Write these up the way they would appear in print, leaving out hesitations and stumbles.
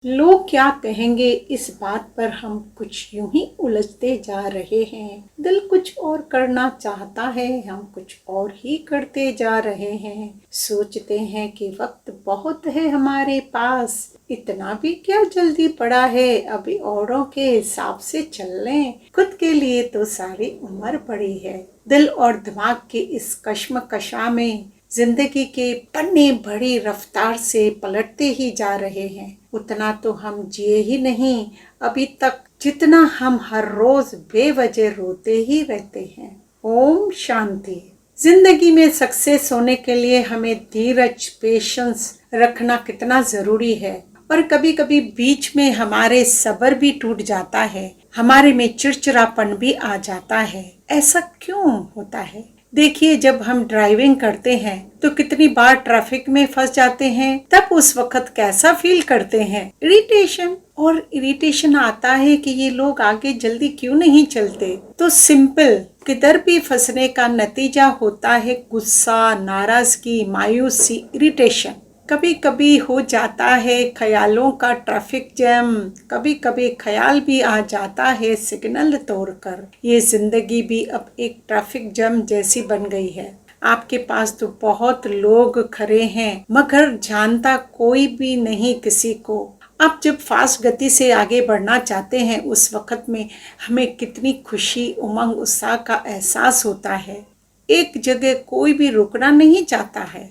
लोग क्या कहेंगे इस बात पर हम कुछ यूं ही उलझते जा रहे हैं। दिल कुछ और करना चाहता है, हम कुछ और ही करते जा रहे हैं। सोचते हैं कि वक्त बहुत है हमारे पास, इतना भी क्या जल्दी पड़ा है, अभी औरों के हिसाब से चल लें, खुद के लिए तो सारी उम्र पड़ी है। दिल और दिमाग के इस कश्मकशा में जिंदगी के पन्ने बड़ी रफ्तार से पलटते ही जा रहे हैं। उतना तो हम जिए ही नहीं अभी तक, जितना हम हर रोज बेवजह रोते ही रहते हैं। ओम शांति। जिंदगी में सक्सेस होने के लिए हमें धीरज, पेशेंस रखना कितना जरूरी है। और कभी कभी बीच में हमारे सब्र भी टूट जाता है, हमारे में चिड़चिड़ापन भी आ जाता है। ऐसा क्यों होता है? देखिए, जब हम ड्राइविंग करते हैं तो कितनी बार ट्रैफिक में फंस जाते हैं, तब उस वक्त कैसा फील करते हैं? इरिटेशन आता है कि ये लोग आगे जल्दी क्यों नहीं चलते। तो सिंपल, किधर भी फंसने का नतीजा होता है गुस्सा, नाराजगी, मायूसी, इरिटेशन। कभी कभी हो जाता है ख्यालों का ट्रैफिक जैम, कभी कभी ख्याल भी आ जाता है सिग्नल तोड़कर। ये जिंदगी भी अब एक ट्रैफिक जैम जैसी बन गई है। आपके पास तो बहुत लोग खड़े हैं, मगर जानता कोई भी नहीं किसी को। आप जब फास्ट गति से आगे बढ़ना चाहते हैं, उस वक्त में हमें कितनी खुशी, उमंग, उत्साह का एहसास होता है। एक जगह कोई भी रुकना नहीं चाहता है।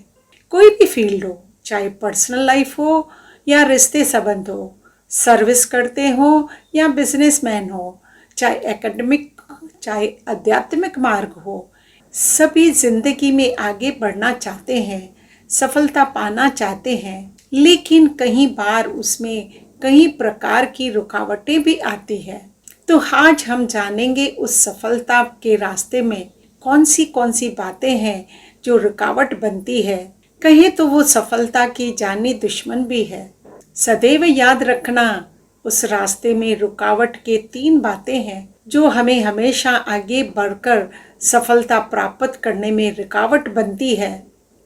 कोई भी फील्ड हो, चाहे पर्सनल लाइफ हो या रिश्ते संबंध हो, सर्विस करते हो या बिजनेसमैन हो, चाहे एकेडमिक, चाहे आध्यात्मिक मार्ग हो, सभी जिंदगी में आगे बढ़ना चाहते हैं, सफलता पाना चाहते हैं। लेकिन कई बार उसमें कई प्रकार की रुकावटें भी आती है। तो आज हम जानेंगे उस सफलता के रास्ते में कौन सी बातें हैं जो रुकावट बनती है। कहें तो वो सफलता की जानी दुश्मन भी है। सदैव याद रखना, उस रास्ते में रुकावट के 3 बातें हैं जो हमें हमेशा आगे बढ़कर सफलता प्राप्त करने में रुकावट बनती है।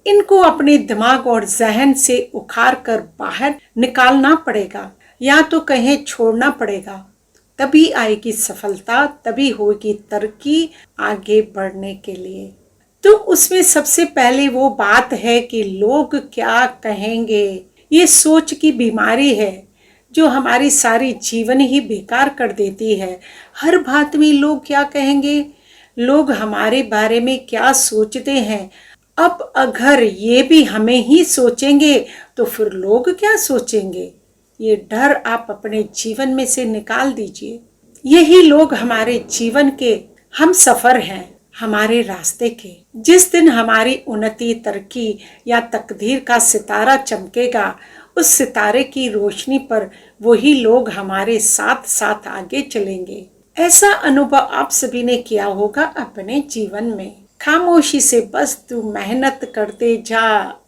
इनको अपने दिमाग और जहन से उखाड़ कर बाहर निकालना पड़ेगा, या तो कहें छोड़ना पड़ेगा। तभी आएगी सफलता, तभी होगी तरक्की आगे बढ़ने के लिए। तो उसमें सबसे पहले वो बात है कि लोग क्या कहेंगे। ये सोच की बीमारी है जो हमारी सारी जीवन ही बेकार कर देती है। हर बात में लोग क्या कहेंगे, लोग हमारे बारे में क्या सोचते हैं। अब अगर ये भी हमें ही सोचेंगे तो फिर लोग क्या सोचेंगे। ये डर आप अपने जीवन में से निकाल दीजिए। यही लोग हमारे जीवन के हम सफर हैं, हमारे रास्ते के। जिस दिन हमारी उन्नति, तरक्की या तकदीर का सितारा चमकेगा, उस सितारे की रोशनी पर वही लोग हमारे साथ साथ आगे चलेंगे। ऐसा अनुभव आप सभी ने किया होगा अपने जीवन में। खामोशी से बस तू मेहनत करते जा,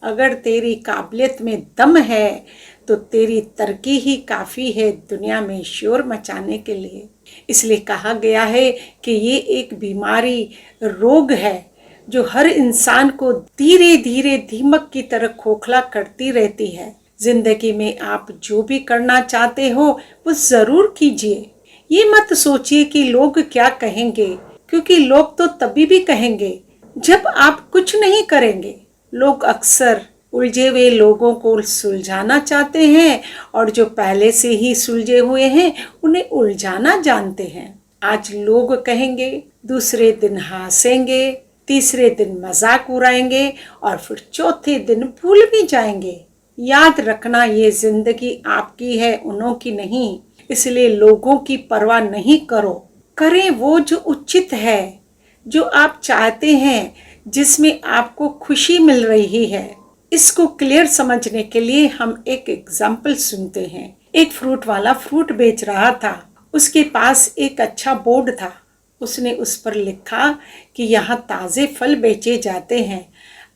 अगर तेरी काबिलियत में दम है तो तेरी तरक्की ही काफी है दुनिया में शोर मचाने के लिए। इसलिए कहा गया है कि ये एक बीमारी, रोग है जो हर इंसान को धीरे धीरे दीमक की तरह खोखला करती रहती है। जिंदगी में आप जो भी करना चाहते हो वो जरूर कीजिए। ये मत सोचिए कि लोग क्या कहेंगे, क्योंकि लोग तो तभी भी कहेंगे जब आप कुछ नहीं करेंगे। लोग अक्सर उलझे हुए लोगों को सुलझाना चाहते हैं, और जो पहले से ही सुलझे हुए हैं उन्हें उलझाना जानते हैं। आज लोग कहेंगे, दूसरे दिन हंसेंगे, तीसरे दिन मजाक उड़ाएंगे और फिर चौथे दिन भूल भी जाएंगे। याद रखना, ये जिंदगी आपकी है, उन्हों की नहीं। इसलिए लोगों की परवाह नहीं करो। करें वो जो उचित है, जो आप चाहते हैं, जिसमें आपको खुशी मिल रही है। इसको क्लियर समझने के लिए हम एक एग्जाम्पल सुनते हैं। एक फ्रूट वाला फ्रूट बेच रहा था। उसके पास एक अच्छा बोर्ड था। उसने उस पर लिखा कि यहाँ ताज़े फल बेचे जाते हैं।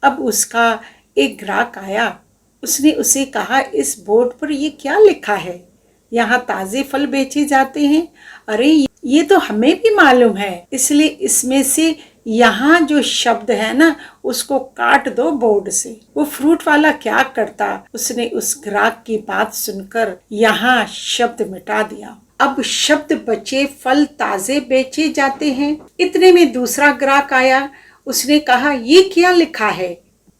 अब उसका एक ग्राहक आया। उसने उसे कहा, इस बोर्ड पर ये क्या लिखा है, यहाँ ताज़े फल बेचे जाते हैं? अरे ये तो हमें भी मालूम है, इसलिए इसमें से यहाँ जो शब्द है ना उसको काट दो बोर्ड से। वो फ्रूट वाला क्या करता, उसने उस ग्राहक की बात सुनकर यहाँ शब्द मिटा दिया। अब शब्द बचे फल ताजे बेचे जाते हैं। इतने में दूसरा ग्राहक आया। उसने कहा, ये क्या लिखा है,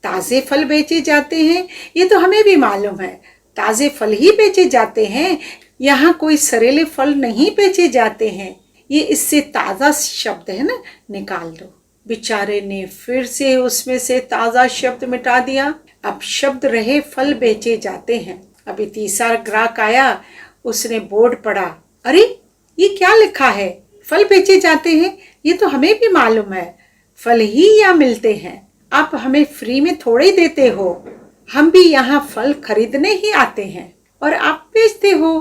ताजे फल बेचे जाते हैं? ये तो हमें भी मालूम है, ताजे फल ही बेचे जाते हैं, यहाँ कोई सरेले फल नहीं बेचे जाते हैं। ये इससे ताजा शब्द है ना, निकाल दो। बेचारे ने फिर से उसमें से ताजा शब्द मिटा दिया। अब शब्द रहे फल बेचे जाते हैं। अभी तीसरा ग्राहक आया। उसने बोर्ड पढ़ा। अरे ये क्या लिखा है, फल बेचे जाते हैं? ये तो हमें भी मालूम है, फल ही यहाँ मिलते हैं, आप हमें फ्री में थोड़े ही देते हो। हम भी यहाँ फल खरीदने ही आते हैं और आप बेचते हो।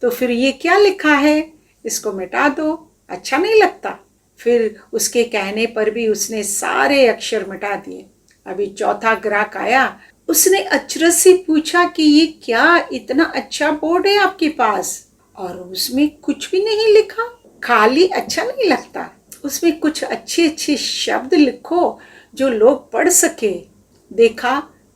तो फिर ये क्या लिखा है, इसको मिटा दो, अच्छा नहीं लगता। फिर उसके कहने पर भी उसने सारे अक्षर मिटा दिए। अभी चौथा ग्राहक आया। उसने अचरज से पूछा कि ये क्या इतना अच्छा बोर्ड है आपके पास, और उसमें कुछ भी नहीं लिखा, खाली अच्छा नहीं लगता, उसमें कुछ अच्छे अच्छे शब्द लिखो जो लोग पढ़ सके। देखा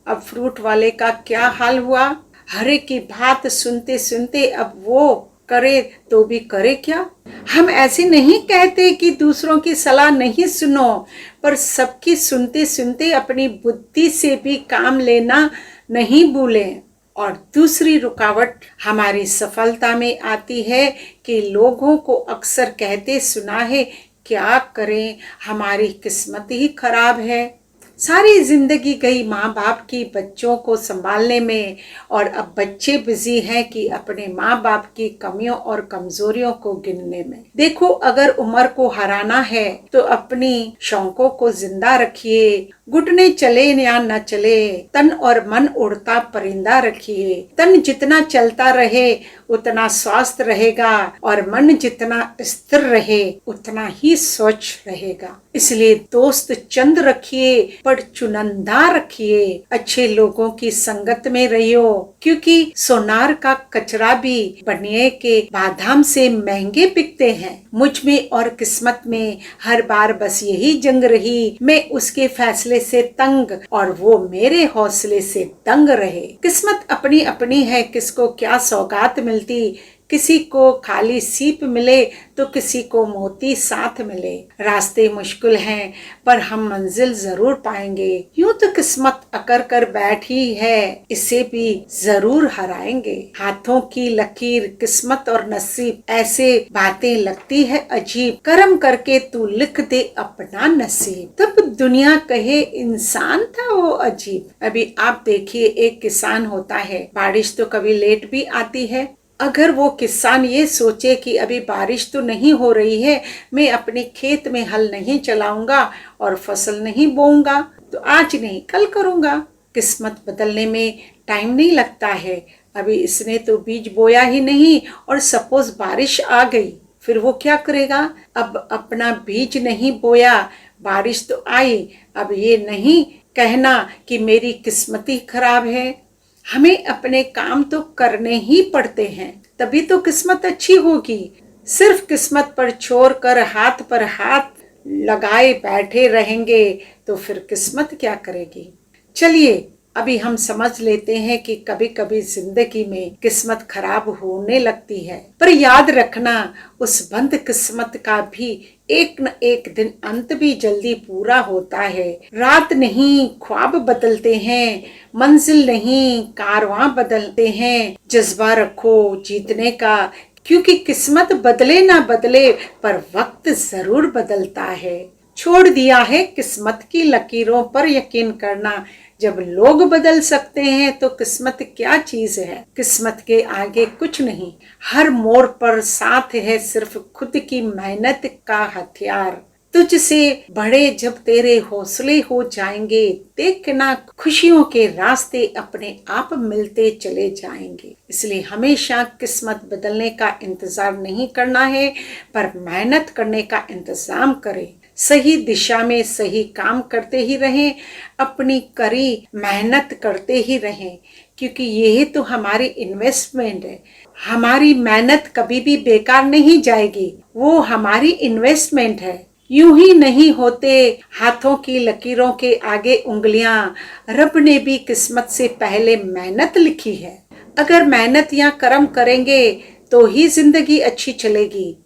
अब फ्रूट वाले का क्या हाल हुआ। हरे की बात सुनते सुनते अब वो करे तो भी करे क्या। हम ऐसे नहीं कहते कि दूसरों की सलाह नहीं सुनो, पर सबकी सुनते सुनते अपनी बुद्धि से भी काम लेना नहीं भूलें। और दूसरी रुकावट हमारी सफलता में आती है कि लोगों को अक्सर कहते सुना है, क्या करें, हमारी किस्मत ही खराब है। सारी जिंदगी गई माँ बाप की बच्चों को संभालने में, और अब बच्चे बिजी हैं कि अपने माँ बाप की कमियों और कमजोरियों को गिनने में। देखो, अगर उम्र को हराना है तो अपनी शौकों को जिंदा रखिए। घुटने चले या न चले, तन और मन उड़ता परिंदा रखिए। तन जितना चलता रहे उतना स्वस्थ रहेगा, और मन जितना स्थिर रहे उतना ही स्वच्छ रहेगा। इसलिए दोस्त चंद रखिए पर चुनिंदा रखिए। अच्छे लोगों की संगत में रहियो, क्योंकि सोनार का कचरा भी बनिए के बादाम से महंगे बिकते हैं। मुझ में और किस्मत में हर बार बस यही जंग रही, मैं उसके फैसले से तंग और वो मेरे हौसले से दंग रहे। किस्मत अपनी अपनी है, किसको क्या सौगात मिलती। किसी को खाली सीप मिले तो किसी को मोती साथ मिले। रास्ते मुश्किल हैं पर हम मंजिल जरूर पाएंगे। यूं तो किस्मत अकर कर बैठी है, इसे भी जरूर हराएंगे। हाथों की लकीर, किस्मत और नसीब, ऐसे बातें लगती है अजीब। कर्म करके तू लिख दे अपना नसीब, तब दुनिया कहे इंसान था वो अजीब। अभी आप देखिए, एक किसान होता है, बारिश तो कभी लेट भी आती है। अगर वो किसान ये सोचे कि अभी बारिश तो नहीं हो रही है, मैं अपने खेत में हल नहीं चलाऊंगा और फसल नहीं बोऊंगा, तो आज नहीं कल करूंगा। किस्मत बदलने में टाइम नहीं लगता है। अभी इसने तो बीज बोया ही नहीं और सपोज बारिश आ गई, फिर वो क्या करेगा। अब अपना बीज नहीं बोया, बारिश तो आई, अब ये नहीं कहना कि मेरी किस्मत ही खराब है। हमें अपने काम तो करने ही पड़ते हैं, तभी तो किस्मत अच्छी होगी। सिर्फ किस्मत पर छोड़ कर हाथ पर हाथ लगाए बैठे रहेंगे तो फिर किस्मत क्या करेगी। चलिए अभी हम समझ लेते हैं कि कभी कभी जिंदगी में किस्मत खराब होने लगती है, पर याद रखना उस बंद किस्मत का भी एक न एक दिन अंत भी जल्दी पूरा होता है। रात नहीं ख्वाब बदलते हैं, मंजिल नहीं कारवां बदलते हैं। जज्बा रखो जीतने का, क्योंकि किस्मत बदले ना बदले पर वक्त जरूर बदलता है। छोड़ दिया है किस्मत की लकीरों पर यकीन करना। जब लोग बदल सकते हैं तो किस्मत क्या चीज है। किस्मत के आगे कुछ नहीं, हर मोड़ पर साथ है सिर्फ खुद की मेहनत का हथियार। तुझसे बड़े जब तेरे हौसले हो जाएंगे, देखना खुशियों के रास्ते अपने आप मिलते चले जाएंगे। इसलिए हमेशा किस्मत बदलने का इंतजार नहीं करना है, पर मेहनत करने का इंतजाम करें। सही दिशा में सही काम करते ही रहें, अपनी करी मेहनत करते ही रहें, क्योंकि यही तो हमारी इन्वेस्टमेंट है। हमारी मेहनत कभी भी बेकार नहीं जाएगी, वो हमारी इन्वेस्टमेंट है। यूं ही नहीं होते हाथों की लकीरों के आगे उंगलियां, रब ने भी किस्मत से पहले मेहनत लिखी है। अगर मेहनत या कर्म करेंगे तो ही जिंदगी अच्छी चलेगी।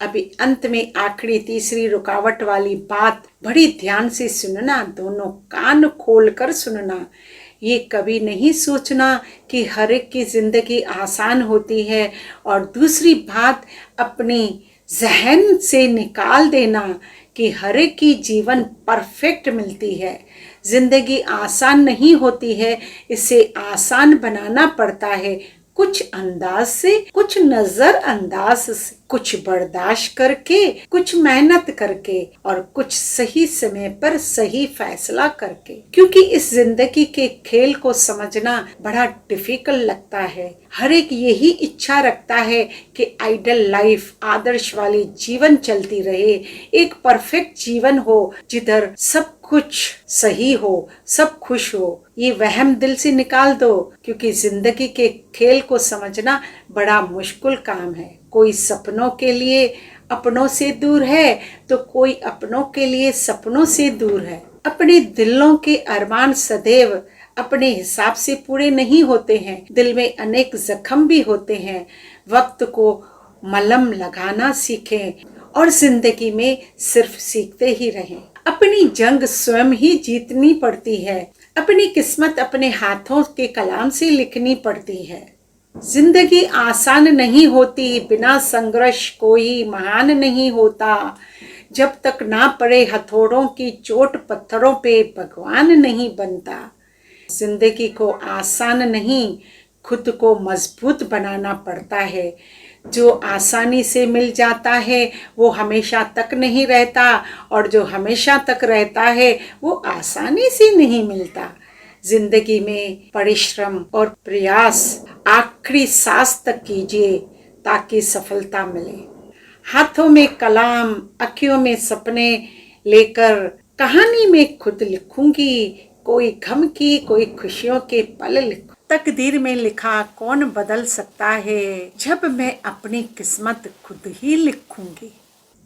अभी अंत में आखिरी तीसरी रुकावट वाली बात बड़ी ध्यान से सुनना, दोनों कान खोल कर सुनना। ये कभी नहीं सोचना कि हर एक की जिंदगी आसान होती है, और दूसरी बात अपनी जहन से निकाल देना कि हर एक की जीवन परफेक्ट मिलती है। जिंदगी आसान नहीं होती है, इसे आसान बनाना पड़ता है, कुछ अंदाज से, कुछ नजर अंदाज से, कुछ बर्दाश्त करके, कुछ मेहनत करके, और कुछ सही समय पर सही फैसला करके। क्योंकि इस जिंदगी के खेल को समझना बड़ा डिफिकल्ट लगता है। हर एक यही इच्छा रखता है कि आइडल लाइफ, आदर्श वाली जीवन चलती रहे, एक परफेक्ट जीवन हो जिधर सब कुछ सही हो, सब खुश हो। ये वहम दिल से निकाल दो, क्योंकि जिंदगी के खेल को समझना बड़ा मुश्किल काम है। कोई सपनों के लिए अपनों से दूर है, तो कोई अपनों के लिए सपनों से दूर है। अपने दिलों के अरमान सदैव अपने हिसाब से पूरे नहीं होते हैं। दिल में अनेक जख्म भी होते हैं। वक्त को मलहम लगाना सीखें और जिंदगी में सिर्फ सीखते ही रहें। अपनी जंग स्वयं ही जीतनी पड़ती है। अपनी किस्मत अपने हाथों के कलाम से लिखनी पड़ती है। जिंदगी आसान नहीं होती, बिना संघर्ष कोई महान नहीं होता। जब तक ना पड़े हथौड़ों की चोट, पत्थरों पे भगवान नहीं बनता। जिंदगी को आसान नहीं, खुद को मजबूत बनाना पड़ता है। जो आसानी से मिल जाता है वो हमेशा तक नहीं रहता, और जो हमेशा तक रहता है वो आसानी से नहीं मिलता। जिंदगी में परिश्रम और प्रयास आखिरी सांस तक कीजिए ताकि सफलता मिले। हाथों में कलाम, अखियों में सपने लेकर कहानी में खुद लिखूंगी, कोई गम की, कोई खुशियों के पल लिखूं। तकदीर में लिखा कौन बदल सकता है, जब मैं अपनी किस्मत खुद ही लिखूंगी।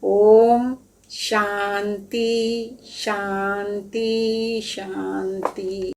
ओम शांति शांति शांति।